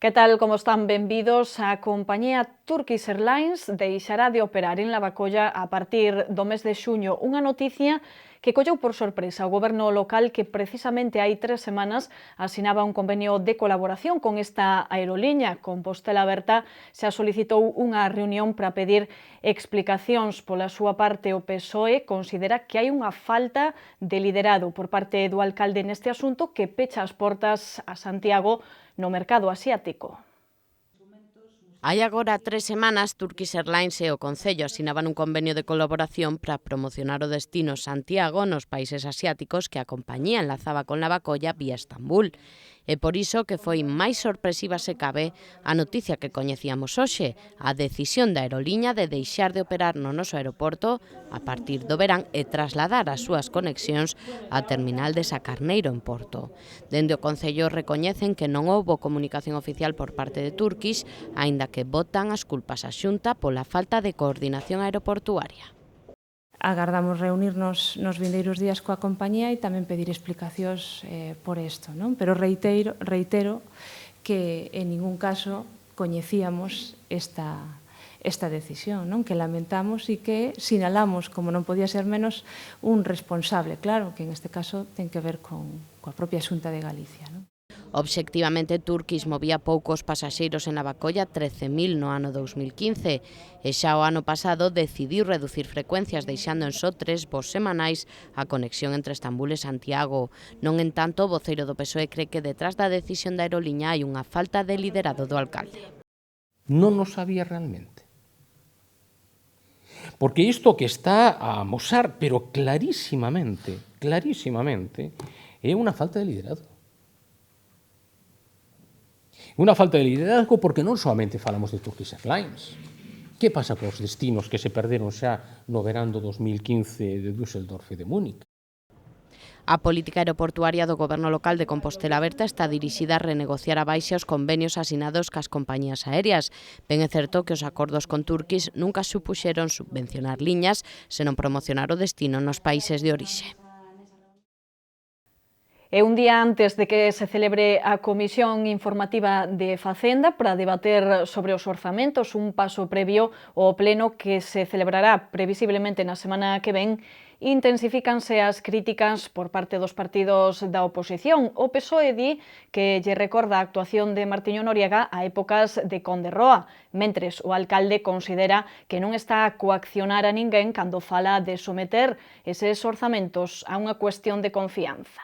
Que tal, como están? Benvidos. A compañía Turkish Airlines deixará de operar en Lavacolla a partir do mes de xuño. Unha noticia que colleu por sorpresa o goberno local, que precisamente hai 3 semanas asinaba un convenio de colaboración con esta aeroliña. Compostela Aberta xa solicitou unha reunión para pedir explicacións. Pola súa parte, o PSOE considera que hai unha falta de liderado por parte do alcalde neste asunto, que pecha as portas a Santiago no mercado asiático. Hai agora 3 semanas, Turkish Airlines e o Concello asinaban un convenio de colaboración para promocionar o destino Santiago nos países asiáticos que a compañía enlazaba con Lavacolla vía Estambul. E por iso que foi máis sorpresiva se cabe a noticia que coñecíamos hoxe, a decisión da aeroliña de deixar de operar no noso aeroporto a partir do verán e trasladar as súas conexións á terminal de Sacarneiro en Porto. Dende o Concello recoñecen que non houbo comunicación oficial por parte de Turkish, aínda que botan as culpas á Xunta pola falta de coordinación aeroportuaria. Agardamos reunirnos nos vindeiros días coa compañía e tamén pedir explicacións por isto, non? Pero reitero que en ningún caso coñecíamos esta decisión, non? Que lamentamos e que sinalamos, como non podía ser menos, un responsable, claro, que en este caso ten que ver coa propia Xunta de Galicia, non? Obxectivamente, Turkish movía poucos pasaxeiros en Lavacolla, 13.000 no ano 2015, e xa o ano pasado decidiu reducir frecuencias deixando en só 3 voos semanais a conexión entre Estambul e Santiago. Non entanto, o voceiro do PSOE cree que detrás da decisión da aeroliña hai unha falta de liderado do alcalde. Non o sabía realmente. Porque isto que está a amosar, pero clarísimamente, é unha falta de liderado. Unha falta de liderazgo porque non solamente falamos de Turkish Airlines. Que pasa cos destinos que se perderon xa no verán do 2015 de Düsseldorf e de Múnich? A política aeroportuaria do goberno local de Compostela Aberta está dirixida a renegociar a baixa os convenios asinados cas compañías aéreas. Ben é certo que os acordos con Turkish nunca supuxeron subvencionar liñas, senón promocionar o destino nos países de orixe. E un día antes de que se celebre a Comisión Informativa de Facenda para debater sobre os orzamentos, un paso previo ao pleno que se celebrará previsiblemente na semana que ven, intensifícanse as críticas por parte dos partidos da oposición. O PSOE di que lle recorda a actuación de Martiño Noriega a épocas de Conde Roa, mentres o alcalde considera que non está a coaccionar a ninguén cando fala de someter eses orzamentos a unha cuestión de confianza.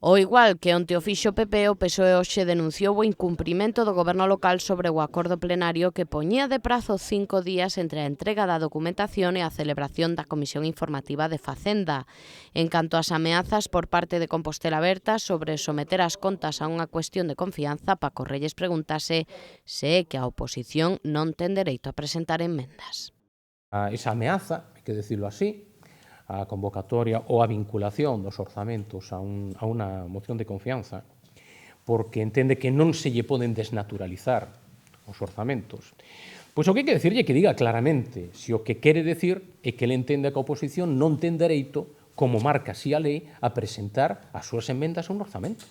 O igual que onte o fixo o PP, o PSOE hoxe denunciou o incumprimento do goberno local sobre o acordo plenario que poñía de prazo 5 días entre a entrega da documentación e a celebración da Comisión Informativa de Facenda. En canto ás ameazas por parte de Compostela Aberta sobre someter as contas a unha cuestión de confianza, Paco Reyes preguntase se é que a oposición non ten dereito a presentar enmendas. Esa ameaza, hai que decirlo así, a convocatoria ou a vinculación dos orzamentos a unha moción de confianza, porque entende que non se lle poden desnaturalizar os orzamentos. Pois o que hai que decirlle que diga claramente se o que quere decir é que ele entende que a oposición non ten dereito, como marca así a lei, a presentar as súas enmendas a un orzamento.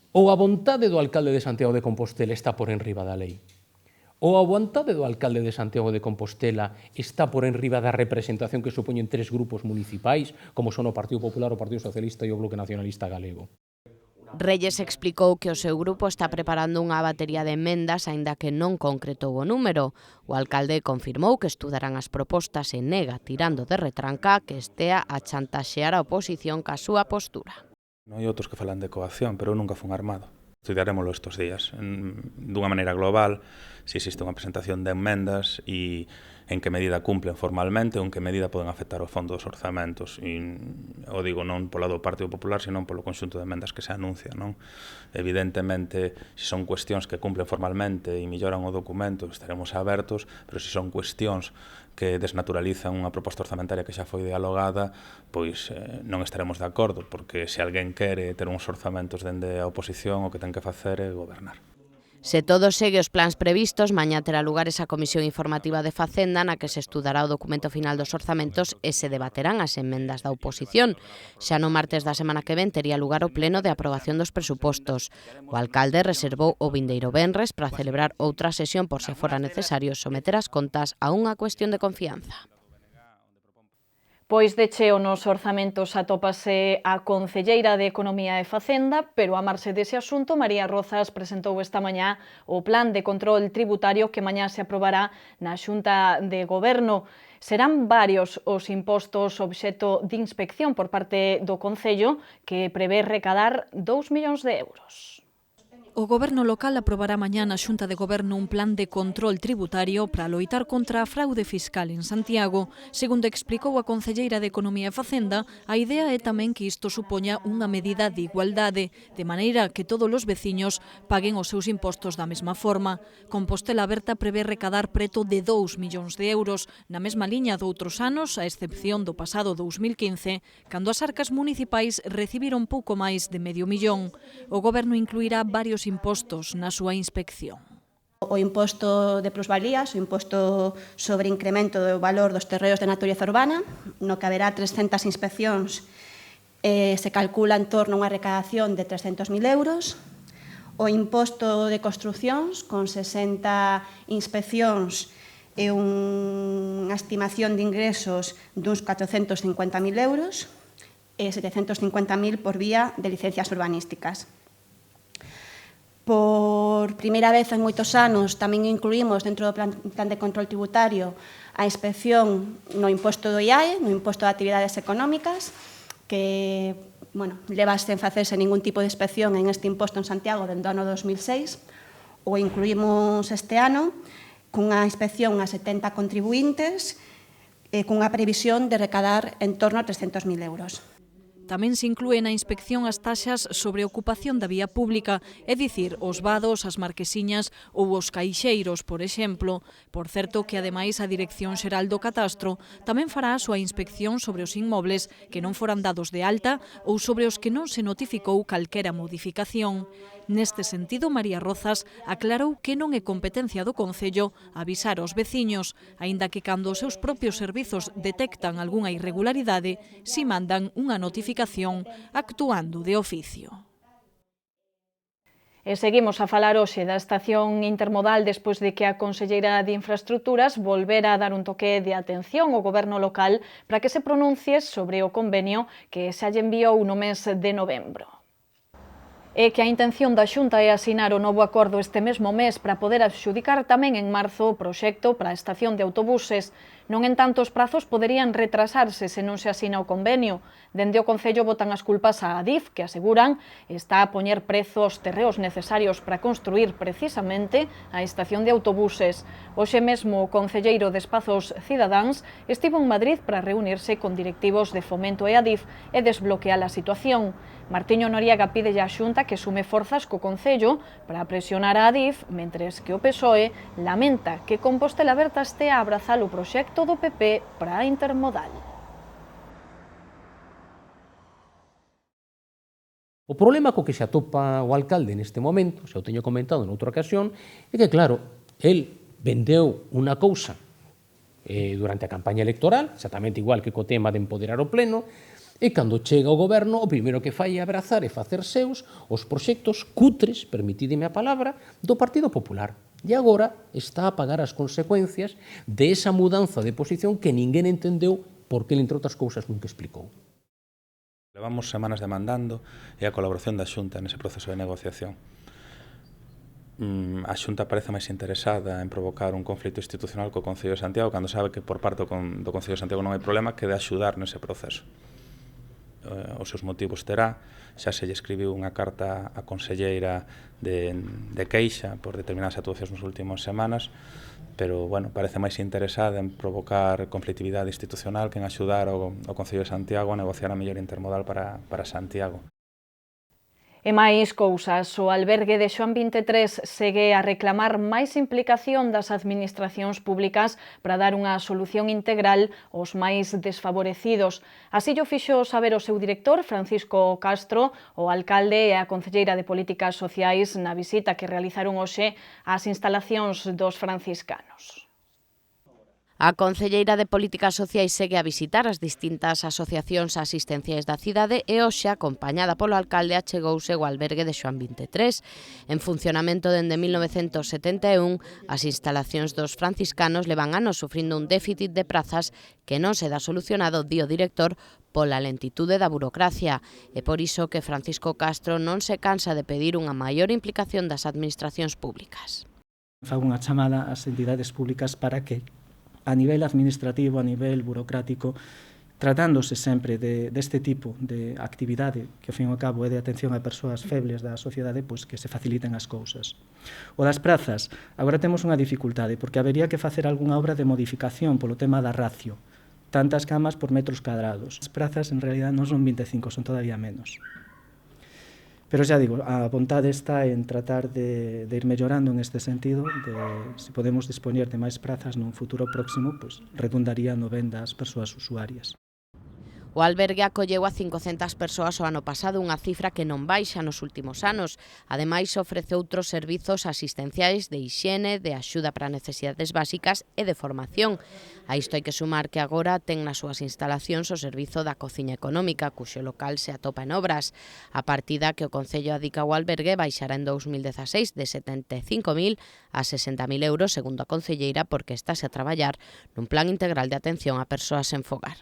Ou a vontade do alcalde de Santiago de Compostela está por enriba da lei. Ou a vontade do alcalde de Santiago de Compostela está por enriba da representación que supoñen 3 grupos municipais, como son o Partido Popular, o Partido Socialista e o Bloque Nacionalista Galego. Reyes explicou que o seu grupo está preparando unha batería de emendas, aínda que non concretou o número. O alcalde confirmou que estudarán as propostas e nega, tirando de retranca, que estea a chantaxear a oposición ca súa postura. Non hai outros que falan de coacción, pero eu nunca fun armado. Estudiarémolo estes días, dunha maneira global, se existe unha presentación de enmendas e en que medida cumplen formalmente ou en que medida poden afectar o fondo dos orzamentos. E o digo non polo do Partido Popular, senón polo conxunto de enmendas que se anuncian, non? Evidentemente, se son cuestións que cumplen formalmente e melloran o documento, estaremos abertos, pero se son cuestións que desnaturalizan unha proposta orzamentaria que xa foi dialogada, pois non estaremos de acordo, porque se alguén quere ter uns orzamentos dende a oposición, o que ten que facer é gobernar. Se todo segue os plans previstos, mañá terá lugar esa comisión informativa de Facenda na que se estudará o documento final dos orzamentos e se debaterán as emendas da oposición. Xa no martes da semana que ven tería lugar o pleno de aprobación dos presupostos. O alcalde reservou o vindeiro venres para celebrar outra sesión por se fora necesario someter as contas a unha cuestión de confianza. Pois de cheo nos orzamentos atópase a concelleira de Economía e Facenda, pero a marxe dese asunto, María Rozas presentou esta mañá o plan de control tributario que mañá se aprobará na Xunta de Goberno. Serán varios os impostos obxecto de inspección por parte do Concello, que prevé recadar 2 millóns de euros. O Goberno local aprobará mañá na Xunta de Goberno un plan de control tributario para loitar contra a fraude fiscal en Santiago. Segundo explicou a concelleira de Economía e Facenda, a idea é tamén que isto supoña unha medida de igualdade, de maneira que todos os veciños paguen os seus impostos da mesma forma. Compostela Aberta prevé recadar preto de 2 millóns de euros, na mesma liña doutros anos, a excepción do pasado 2015, cando as arcas municipais recibiron pouco máis de medio millón. O Goberno incluirá varios impostos na súa inspección. O imposto de plusvalías, o imposto sobre incremento do valor dos terreos de natureza urbana, no que haberá 300 inspeccións, se calcula en torno a unha recadación de 300.000 euros. O imposto de construcións, con 60 inspeccións e unha estimación de ingresos duns 450.000 euros e 750.000 por vía de licencias urbanísticas. Por primeira vez en moitos anos tamén incluímos dentro do plan de control tributario a inspección no imposto do IAE, no imposto de actividades económicas, que leva sen facerse ningún tipo de inspección en este imposto en Santiago dende o ano 2006, o incluímos este ano cunha inspección a 70 contribuintes e cunha previsión de recadar en torno a 300.000 euros. Tamén se inclúe na inspección as taxas sobre ocupación da vía pública, é dicir, os vados, as marquesiñas ou os caixeiros, por exemplo. Por certo que, ademais, a Dirección Xeral do Catastro tamén fará a súa inspección sobre os inmobles que non foran dados de alta ou sobre os que non se notificou calquera modificación. Neste sentido, María Rozas aclarou que non é competencia do Concello avisar aos veciños, aínda que cando os seus propios servizos detectan algunha irregularidade, si mandan unha notificación actuando de oficio. E seguimos a falar hoxe da estación intermodal despois de que a conselleira de Infraestructuras volvera a dar un toque de atención ao goberno local para que se pronuncie sobre o convenio que xa lle enviou no mes de novembro. E que a intención da Xunta é asinar o novo acordo este mesmo mes para poder adxudicar tamén en marzo o proxecto para a estación de autobuses. Non en tanto, os prazos poderían retrasarse se non se asina o convenio. Dende o Concello botan as culpas á Adif, que aseguran está a poñer prezo aos terreos necesarios para construir precisamente a estación de autobuses. Hoxe mesmo o concelleiro de Espazos Cidadáns estivo en Madrid para reunirse con directivos de Fomento e Adif e desbloquear a situación. Martiño Noriega pide á Xunta que sume forzas co Concello para presionar a Adif, mentres que o PSOE lamenta que Compostela Aberta estea a abrazar o proxecto do PP para a intermodal. O problema co que se atopa o alcalde neste momento, xa o teño comentado noutra ocasión, é que, claro, el vendeu unha cousa durante a campaña electoral, exactamente igual que co tema de empoderar o pleno, e cando chega ao goberno, o primeiro que fai é abrazar e facer seus os proxectos cutres, permitideme a palabra, do Partido Popular. E agora está a pagar as consecuencias de esa mudanza de posición que ninguén entendeu porque ele, entre outras cousas, nunca explicou. Levamos semanas demandando e a colaboración da Xunta nese proceso de negociación. A Xunta parece máis interesada en provocar un conflito institucional co Concello de Santiago cando sabe que por parte do Concello de Santiago non hai problema que de axudar nese proceso. Os seus motivos terá, xa se lle escribiu unha carta á conselleira de queixa por determinadas actuacións nas últimas semanas, pero, parece máis interesada en provocar conflictividade institucional que en axudar ao Concello de Santiago a negociar a mellor intermodal para Santiago. E máis cousas, o albergue de Xoán 23 segue a reclamar máis implicación das administracións públicas para dar unha solución integral aos máis desfavorecidos. Así llo fixo saber o seu director, Francisco Castro, o alcalde e a concelleira de Políticas Sociais na visita que realizaron hoxe ás instalacións dos franciscanos. A concelleira de Políticas Sociais segue a visitar as distintas asociacións asistenciais da cidade e hoxe, acompañada polo alcalde, achegouse ao albergue de Xoán 23. En funcionamento dende 1971, as instalacións dos franciscanos levan anos sufrindo un déficit de prazas que non se dá solucionado, di o director, pola lentitude da burocracia. E por iso que Francisco Castro non se cansa de pedir unha maior implicación das administracións públicas. Fago unha chamada ás entidades públicas para que a nivel administrativo, a nivel burocrático, tratándose sempre deste tipo de actividade que, ao fin e ao cabo, é de atención a persoas febles da sociedade, pois que se faciliten as cousas. O das prazas, agora temos unha dificultade, porque habería que facer algunha obra de modificación polo tema da ratio, tantas camas por metros cadrados. As prazas, en realidad, non son 25, son todavía menos. Pero xa digo, a vontade está en tratar de ir mellorando en este sentido, se podemos dispoñer de máis prazas nun futuro próximo, pues redundaría no ben das persoas usuarias. O albergue acolleu a 500 persoas o ano pasado, unha cifra que non baixa nos últimos anos. Ademais, ofrece outros servizos asistenciais de hixiene, de axuda para necesidades básicas e de formación. A isto hai que sumar que agora ten nas súas instalacións o servizo da cociña económica, cuxo local se atopa en obras. A partida que o Concello adica ao albergue baixará en 2016 de 75.000 a 60.000 euros, segundo a concelleira, porque estase a traballar nun plan integral de atención a persoas sen fogar.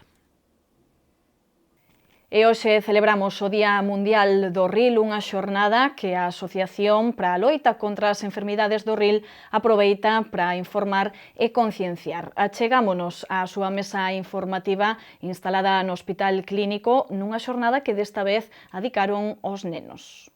E hoxe celebramos o Día Mundial do Ril, unha xornada que a Asociación para a Loita contra as Enfermidades do Ril aproveita para informar e concienciar. Achegámonos á súa mesa informativa instalada no Hospital Clínico nunha xornada que desta vez adicaron aos nenos.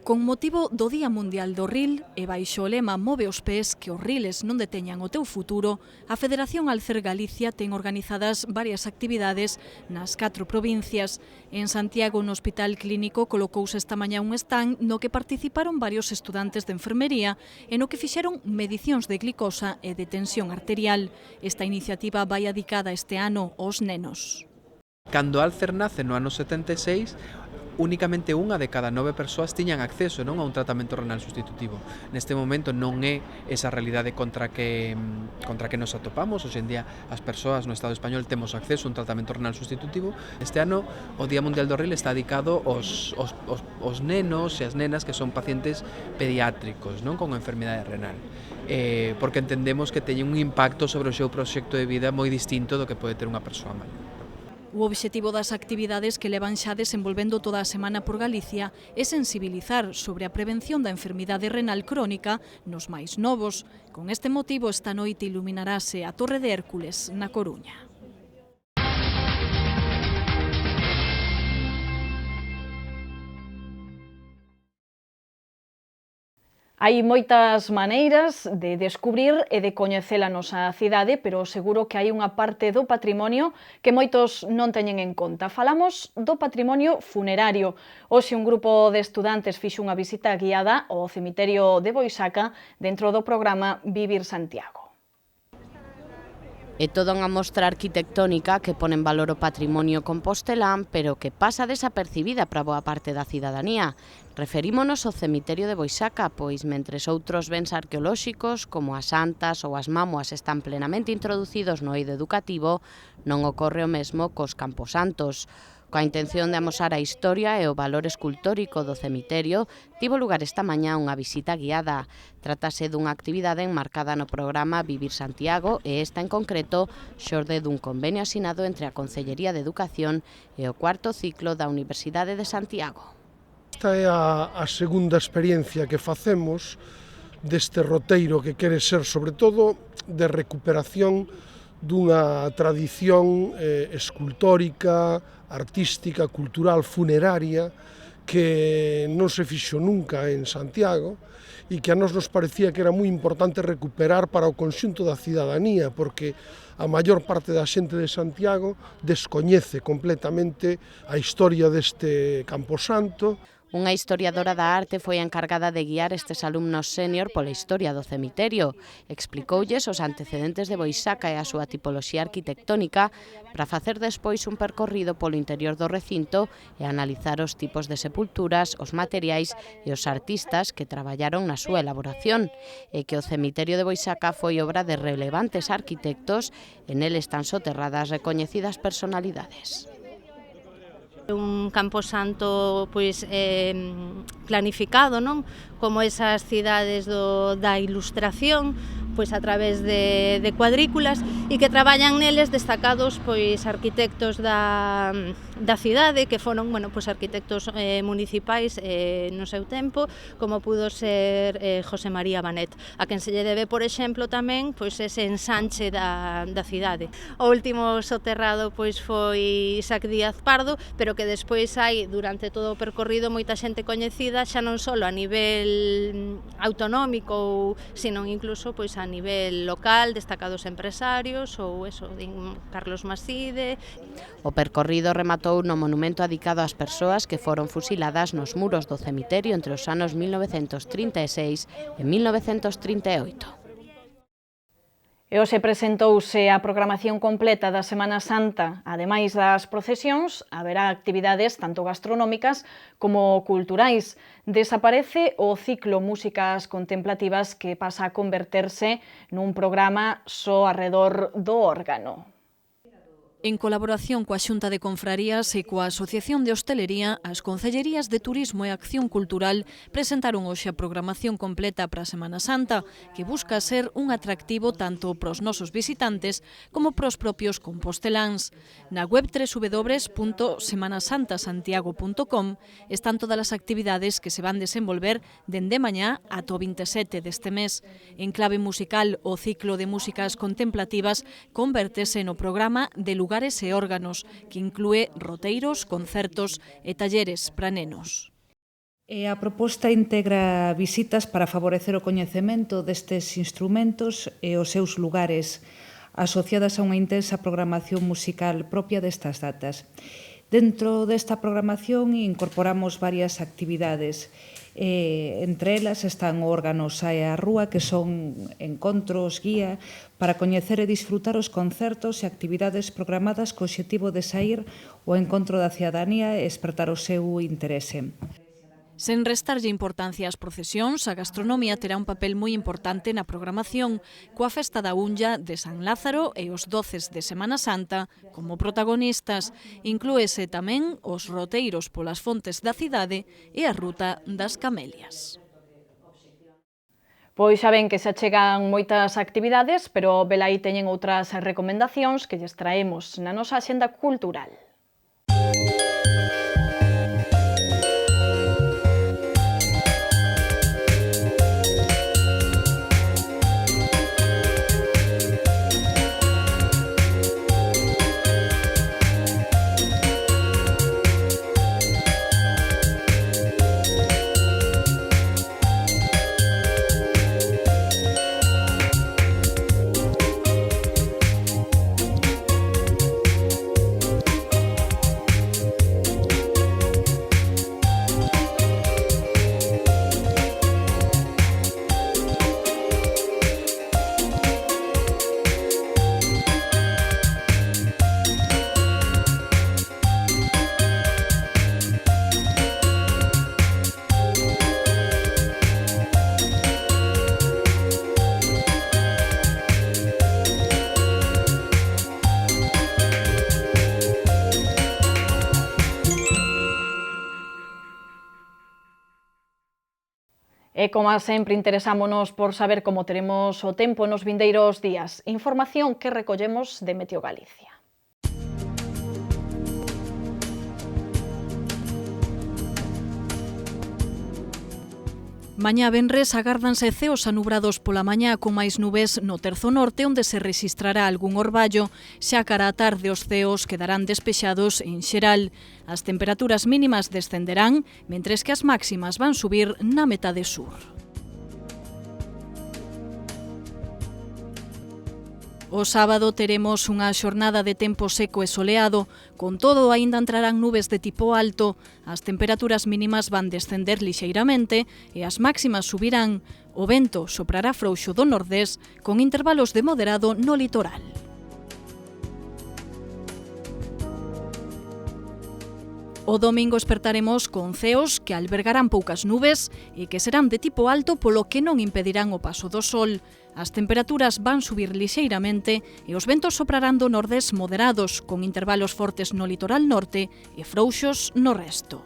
Con motivo do Día Mundial do Ril e baixo o lema Move os pés, que os riles non deteñan o teu futuro, a Federación Alcer Galicia ten organizadas varias actividades nas 4 provincias. En Santiago, no Hospital Clínico, colocouse esta mañá un stand no que participaron varios estudantes de enfermería e no que fixeron medicións de glicosa e de tensión arterial. Esta iniciativa vai adicada este ano aos nenos. Cando Alcer nace no ano 76, únicamente unha de cada 9 persoas tiñan acceso non a un tratamento renal sustitutivo. Neste momento non é esa realidade contra que nos atopamos. Hoxe en día as persoas no Estado español temos acceso a un tratamento renal sustitutivo. Este ano o Día Mundial do Ril está dedicado aos nenos e as nenas que son pacientes pediátricos non con enfermidade renal. Porque entendemos que teñen un impacto sobre o seu proxecto de vida moi distinto do que pode ter unha persoa maior. O obxectivo das actividades que levan xa desenvolvendo toda a semana por Galicia é sensibilizar sobre a prevención da enfermidade renal crónica nos máis novos. Con este motivo, esta noite iluminarase a Torre de Hércules na Coruña. Hai moitas maneiras de descubrir e de coñecer a nosa cidade, pero seguro que hai unha parte do patrimonio que moitos non teñen en conta. Falamos do patrimonio funerario. Hoxe un grupo de estudantes fixo unha visita guiada ao cemiterio de Boisaca dentro do programa Vivir Santiago. É toda unha mostra arquitectónica que pone en valor o patrimonio compostelán, pero que pasa desapercibida para boa parte da cidadanía. Referímonos ao cemiterio de Boisaca, pois mentres outros bens arqueolóxicos, como as santas ou as mámoas, están plenamente introducidos no eido educativo, non ocorre o mesmo cos camposantos. Coa intención de amosar a historia e o valor escultórico do cemiterio, tivo lugar esta mañá unha visita guiada. Trátase dunha actividade enmarcada no programa Vivir Santiago e esta en concreto xorde dun convenio asinado entre a Concellería de Educación e o 4º ciclo da Universidade de Santiago. Esta é a segunda experiencia que facemos deste roteiro que quere ser, sobre todo, de recuperación dunha tradición escultórica, artística, cultural, funeraria, que non se fixo nunca en Santiago e que a nós nos parecía que era moi importante recuperar para o conxunto da cidadanía, porque a maior parte da xente de Santiago descoñece completamente a historia deste camposanto. Unha historiadora da arte foi a encargada de guiar estes alumnos sénior pola historia do cemiterio. Explicoulles os antecedentes de Boixaca e a súa tipoloxía arquitectónica para facer despois un percorrido polo interior do recinto e analizar os tipos de sepulturas, os materiais e os artistas que traballaron na súa elaboración, e que o cemiterio de Boixaca foi obra de relevantes arquitectos e nel están soterradas recoñecidas personalidades. Un camposanto pois planificado, non? Como esas cidades da ilustración, pois a través de cuadrículas, e que traballan neles destacados pois arquitectos da cidade, que foron, bueno, pois arquitectos municipais no seu tempo, como pudo ser José María Banet, a quen se lle debe, por exemplo, tamén pois ese ensanche da cidade. O último soterrado pois foi Isaac Díaz Pardo, pero que despois hai durante todo o percorrido moita xente coñecida, xa non só a nivel autonómico, sino incluso pois a nivel local, destacados empresarios ou eso, Carlos Maside. O percorrido rematou no monumento adicado ás persoas que foron fusiladas nos muros do cemiterio entre os anos 1936 e 1938. E hoxe presentouse a programación completa da Semana Santa. Ademais das procesións, haberá actividades tanto gastronómicas como culturais. Desaparece o ciclo Músicas Contemplativas, que pasa a converterse nun programa só arredor do órgano. En colaboración coa Xunta de Confrarías e coa Asociación de Hostelería, as Concellerías de Turismo e Acción Cultural presentaron hoxe a programación completa para a Semana Santa, que busca ser un atractivo tanto para os nosos visitantes como para os propios composteláns. Na web www.semanasantasantiago.com están todas as actividades que se van desenvolver dende mañá ata o 27 deste mes. En clave musical, o ciclo de músicas contemplativas convértese no programa de lugares e órganos, que inclúe roteiros, concertos e talleres para nenos. A proposta integra visitas para favorecer o coñecemento destes instrumentos e os seus lugares, asociadas a unha intensa programación musical propia destas datas. Dentro desta programación incorporamos varias actividades. Entre elas están o órgano Sae á Rúa, que son encontros guía para coñecer e disfrutar os concertos e actividades programadas co obxectivo de saír o encontro da cidadanía e despertar o seu interese. Sen restarlle importancia ás procesións, a gastronomía terá un papel moi importante na programación, coa Festa da Unlla de San Lázaro e os doces de Semana Santa como protagonistas. Inclúese tamén os roteiros polas fontes da cidade e a Ruta das Camelias. Pois xa ven que se achegan moitas actividades, pero velaí teñen outras recomendacións que lles traemos na nosa axenda cultural. E como sempre interesámonos por saber como teremos o tempo nos vindeiros días. Información que recollemos de Meteo Galicia. Mañá venres agárdanse ceos anubrados pola mañá con máis nubes no terzo norte, onde se rexistrará algún orballo. Xa cara á tarde os ceos quedarán despexados en xeral. As temperaturas mínimas descenderán, mentres que as máximas van subir na metade sur. O sábado teremos unha xornada de tempo seco e soleado, con todo aínda entrarán nubes de tipo alto, as temperaturas mínimas van descender lixeiramente e as máximas subirán. O vento soprará frouxo do nordés, con intervalos de moderado no litoral. O domingo espertaremos con ceos que albergarán poucas nubes e que serán de tipo alto, polo que non impedirán o paso do sol. As temperaturas van subir lixeiramente e os ventos soprarán do nordés moderados, con intervalos fortes no litoral norte e frouxos no resto.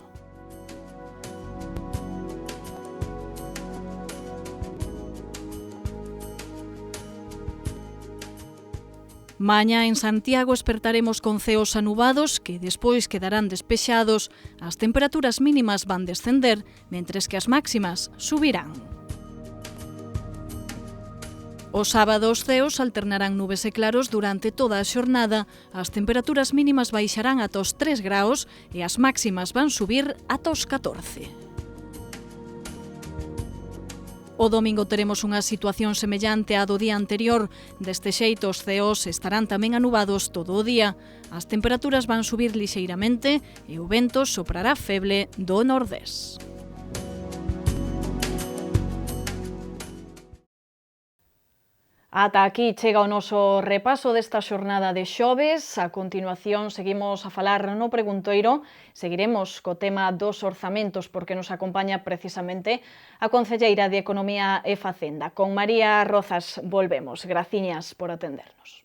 Mañá en Santiago espertaremos con ceos anubados que despois quedarán despexados. As temperaturas mínimas van descender, mentres que as máximas subirán. O sábado os ceos alternarán nubes e claros durante toda a xornada. As temperaturas mínimas baixarán ata os 3 graos e as máximas van subir ata os 14. O domingo teremos unha situación semellante á do día anterior. Deste xeito, os ceos estarán tamén anubados todo o día. As temperaturas van subir lixeiramente e o vento soprará feble do nordés. Ata aquí chega o noso repaso desta xornada de xoves. A continuación seguimos a falar no preguntoiro. Seguiremos co tema dos orzamentos porque nos acompaña precisamente a concelleira de Economía e Facenda. Con María Rozas volvemos. Graciñas por atendernos.